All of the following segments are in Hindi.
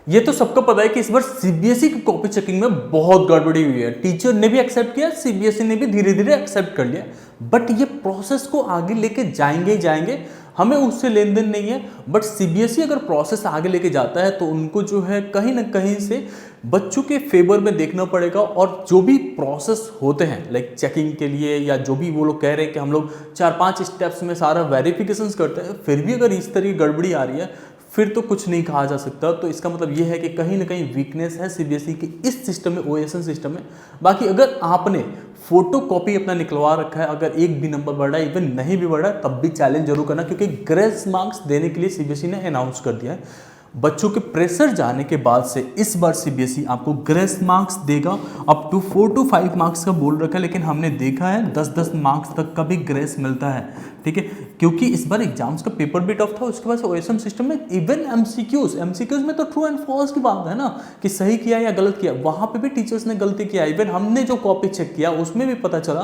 ये तो सबको पता है कि इस बार सीबीएसई की कॉपी चेकिंग में बहुत गड़बड़ी हुई है। टीचर ने भी एक्सेप्ट किया, सीबीएसई ने भी धीरे धीरे एक्सेप्ट कर लिया, बट ये प्रोसेस को आगे लेके जाएंगे ही जाएंगे, हमें उससे लेन देन नहीं है। बट सीबीएसई अगर प्रोसेस आगे लेके जाता है तो उनको जो है कहीं ना कहीं से बच्चों के फेवर में देखना पड़ेगा। और जो भी प्रोसेस होते हैं लाइक चेकिंग के लिए, या जो भी वो लोग कह रहे हैं कि हम लोग 4-5 स्टेप्स में सारा वेरिफिकेशन करते हैं, फिर भी अगर इस तरह की गड़बड़ी आ रही है फिर तो कुछ नहीं कहा जा सकता। तो इसका मतलब ये है कि कहीं ना कहीं वीकनेस है सीबीएसई की इस सिस्टम में, ओएसएन सिस्टम में। बाकी अगर आपने फोटो कॉपी अपना निकलवा रखा है, अगर एक भी नंबर बढ़ रहा है, इवन नहीं भी बढ़ रहा है, तब भी चैलेंज जरूर करना, क्योंकि ग्रेस मार्क्स देने के लिए सीबीएसई ने अनाउंस कर दिया है। बच्चों के प्रेशर जाने के बाद से इस बार सीबीएसई आपको ग्रेस मार्क्स देगा। अप टू 4 to 5 मार्क्स का बोल रखा है, लेकिन हमने देखा है 10-10 मार्क्स तक का भी ग्रेस मिलता है, ठीक है। क्योंकि इस बार एग्जाम्स का पेपर भी टफ था, उसके बाद ओएसएम सिस्टम में इवन एमसीक्यूज में तो ट्रू एंड फॉल्स की बात है ना, कि सही किया या गलत किया, वहां पे भी टीचर्स ने गलती किया। इवन हमने जो कॉपी चेक किया उसमें भी पता चला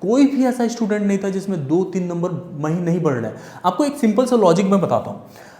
कोई भी ऐसा स्टूडेंट नहीं था जिसमें 2-3 नंबर नहीं बढ़ रहा है। आपको एक सिंपल सा लॉजिक मैं बताता हूँ।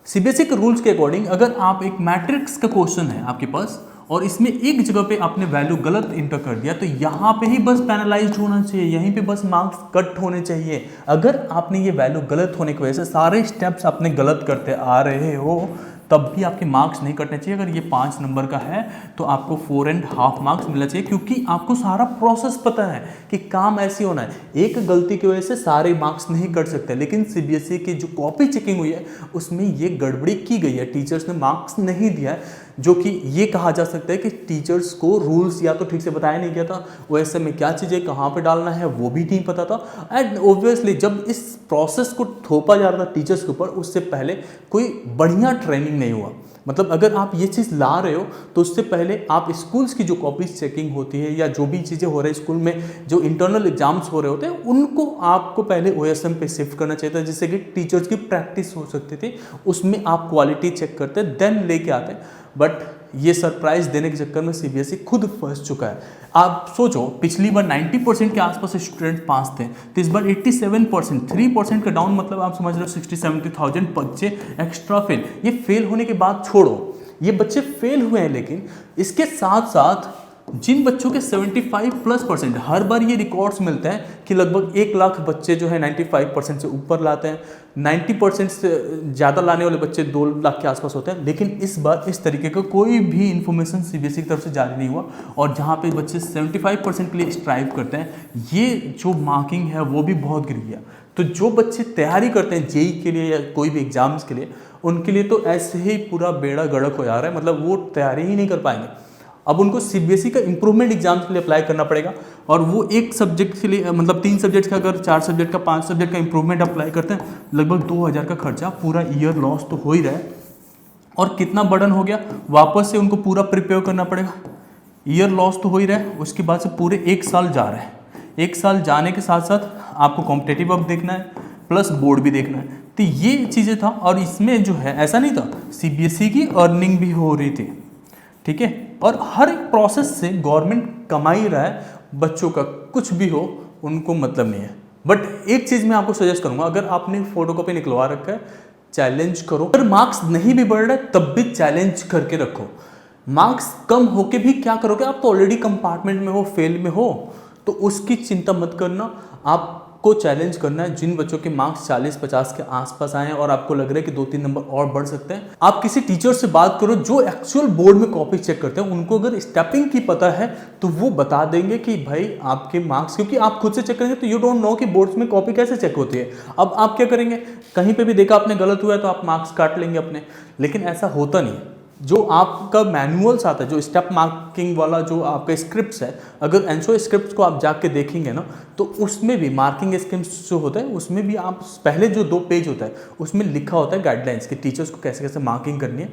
सीबीएसई के रूल्स के अकॉर्डिंग अगर आप एक मैट्रिक्स का क्वेश्चन है आपके पास और इसमें एक जगह पे आपने वैल्यू गलत इंटर कर दिया, तो यहाँ पे ही बस पेनलाइज्ड होना चाहिए, यहीं पे बस मार्क्स कट होने चाहिए। अगर आपने ये वैल्यू गलत होने की वजह से सारे स्टेप्स आपने गलत करते आ रहे हो, तब भी आपके मार्क्स नहीं कटने चाहिए। अगर ये 5 नंबर का है तो आपको 4.5 मार्क्स मिलना चाहिए, क्योंकि आपको सारा प्रोसेस पता है कि काम ऐसे होना है। एक गलती की वजह से सारे मार्क्स नहीं कट सकते, लेकिन सीबीएसई की जो कॉपी चेकिंग हुई है उसमें ये गड़बड़ी की गई है, टीचर्स ने मार्क्स नहीं दिया है। जो कि ये कहा जा सकता है कि टीचर्स को रूल्स या तो ठीक से बताया नहीं गया था, वैसे में क्या चीज़ें कहाँ पे डालना है वो भी नहीं पता था। एंड ऑब्वियसली जब इस प्रोसेस को थोपा जा रहा था टीचर्स के ऊपर, उससे पहले कोई बढ़िया ट्रेनिंग नहीं हुआ। मतलब अगर आप ये चीज़ ला रहे हो तो उससे पहले आप स्कूल्स की जो कॉपीज चेकिंग होती है या जो भी चीज़ें हो रही है स्कूल में, जो इंटरनल एग्जाम्स हो रहे होते हैं, उनको आपको पहले ओएसएम पे शिफ्ट करना चाहिए था, जिससे कि टीचर्स की प्रैक्टिस हो सकती थी। उसमें आप क्वालिटी चेक करते देन लेके आते। बट ये सरप्राइज देने के चक्कर में सीबीएसई खुद फंस चुका है। आप सोचो पिछली बार 90% के आसपास स्टूडेंट पास थे, तो इस बार 87%, 3% का डाउन, मतलब आप समझ रहे हो 60-70,000 बच्चे एक्स्ट्रा फेल। ये फेल होने के बाद छोड़ो, ये बच्चे फेल हुए हैं, लेकिन इसके साथ साथ जिन बच्चों के 75+%, हर बार ये रिकॉर्ड्स मिलते हैं कि लगभग 1 लाख बच्चे जो है 95% से ऊपर लाते हैं, 90% से ज़्यादा लाने वाले बच्चे 2 लाख के आसपास होते हैं। लेकिन इस बार इस तरीके का कोई भी इन्फॉर्मेशन सीबीएसई की तरफ से जारी नहीं हुआ, और जहाँ पे बच्चे 75% के लिए स्ट्राइव करते हैं, ये जो मार्किंग है वो भी बहुत गिर गया। तो जो बच्चे तैयारी करते हैं जेई के लिए या कोई भी एग्जाम्स के लिए, उनके लिए तो ऐसे ही पूरा बेड़ा गर्क हो जा रहा है, मतलब वो तैयारी ही नहीं कर पाएंगे। अब उनको सीबीएसई का इंप्रूवमेंट एग्जाम्स के लिए अप्लाई करना पड़ेगा, और वो एक सब्जेक्ट के लिए, मतलब 3 सब्जेक्ट का, अगर 4 सब्जेक्ट का, 5 सब्जेक्ट का इंप्रूवमेंट अप्लाई करते हैं, लगभग 2000 का खर्चा, पूरा ईयर लॉस तो हो ही रहा है। और कितना बर्डन हो गया, वापस से उनको पूरा प्रिपेयर करना पड़ेगा, ईयर लॉस तो हो ही रहा है, उसके बाद से पूरे 1 साल जा रहा है। 1 साल जाने के साथ साथ आपको कॉम्पिटेटिव अब देखना है, प्लस बोर्ड भी देखना है। तो ये चीज़ें था, और इसमें जो है ऐसा नहीं था, सीबीएसई की अर्निंग भी हो रही थी, ठीक है। और हर एक प्रोसेस से गवर्नमेंट कमा ही रहा है, बच्चों का कुछ भी हो उनको मतलब नहीं है। बट एक चीज़ मैं आपको सजेस्ट करूंगा, अगर आपने फोटोकॉपी निकलवा रखा है, चैलेंज करो। अगर मार्क्स नहीं भी बढ़ रहा है तब भी चैलेंज करके रखो। मार्क्स कम होके भी क्या करोगे, आप तो ऑलरेडी कंपार्टमेंट में हो, फेल में हो, तो उसकी चिंता मत करना। आपको चैलेंज करना है जिन बच्चों के मार्क्स 40-50 के आसपास आए हैं और आपको लग रहा है कि 2-3 नंबर और बढ़ सकते हैं, आप किसी टीचर से बात करो जो एक्चुअल बोर्ड में कॉपी चेक करते हैं। उनको अगर स्टेपिंग की पता है तो वो बता देंगे कि भाई आपके मार्क्स, क्योंकि आप खुद से चेक करेंगे तो यू डोंट नो कि बोर्ड्स में कॉपी कैसे चेक होती है। अब आप क्या करेंगे, कहीं पे भी देखा आपने गलत हुआ है तो आप मार्क्स काट लेंगे अपने, लेकिन ऐसा होता नहीं है। जो आपका मैनुअल्स आता है, जो स्टेप मार्किंग वाला जो आपका स्क्रिप्ट्स है, अगर एनसो स्क्रिप्ट्स को आप जाके देखेंगे ना, तो उसमें भी मार्किंग स्क्रिप्ट्स जो होता है उसमें भी आप पहले जो 2 पेज होता है उसमें लिखा होता है गाइडलाइंस कि टीचर्स को कैसे कैसे मार्किंग करनी है।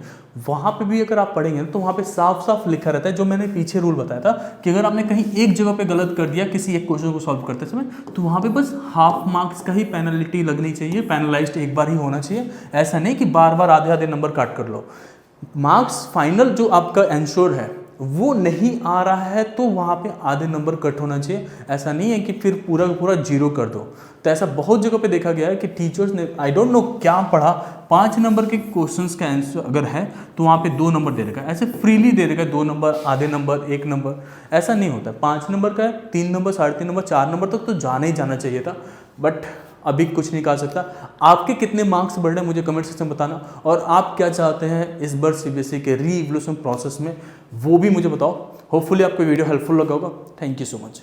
वहाँ पे भी अगर आप पढ़ेंगे तो वहाँ पे साफ साफ लिखा रहता है, जो मैंने पीछे रूल बताया था कि अगर आपने कहीं एक जगह पे गलत कर दिया किसी एक क्वेश्चन को सॉल्व करते समय, तो वहाँ पे बस हाफ मार्क्स का ही पेनल्टी लगनी चाहिए, पेनलाइज्ड एक बार ही होना चाहिए। ऐसा नहीं कि बार बार आधे आधे नंबर काट कर लो। मार्क्स फाइनल जो आपका एंश्योर है वो नहीं आ रहा है तो वहाँ पे आधे नंबर कट होना चाहिए। ऐसा नहीं है कि फिर पूरा पूरा 0 कर दो। तो ऐसा बहुत जगह पे देखा गया है कि टीचर्स ने आई डोंट नो क्या पढ़ा, 5 नंबर के क्वेश्चंस का आंसर अगर है तो वहाँ पे 2 नंबर दे देगा, ऐसे फ्रीली दे देगा, 2 नंबर, आधे नंबर, 1 नंबर, ऐसा नहीं होता। 5 नंबर का है, 3 नंबर, 3.5 नंबर, 4 नंबर तक तो जाना ही जाना चाहिए था, बट अभी कुछ नहीं कह सकता। आपके कितने मार्क्स बढ़ रहे हैं मुझे कमेंट सेक्शन में बताना, और आप क्या चाहते हैं इस बार सीबीएसई के री इवोल्यूशन प्रोसेस में वो भी मुझे बताओ। होपफुली आपको वीडियो हेल्पफुल लगा होगा। Thank you so much.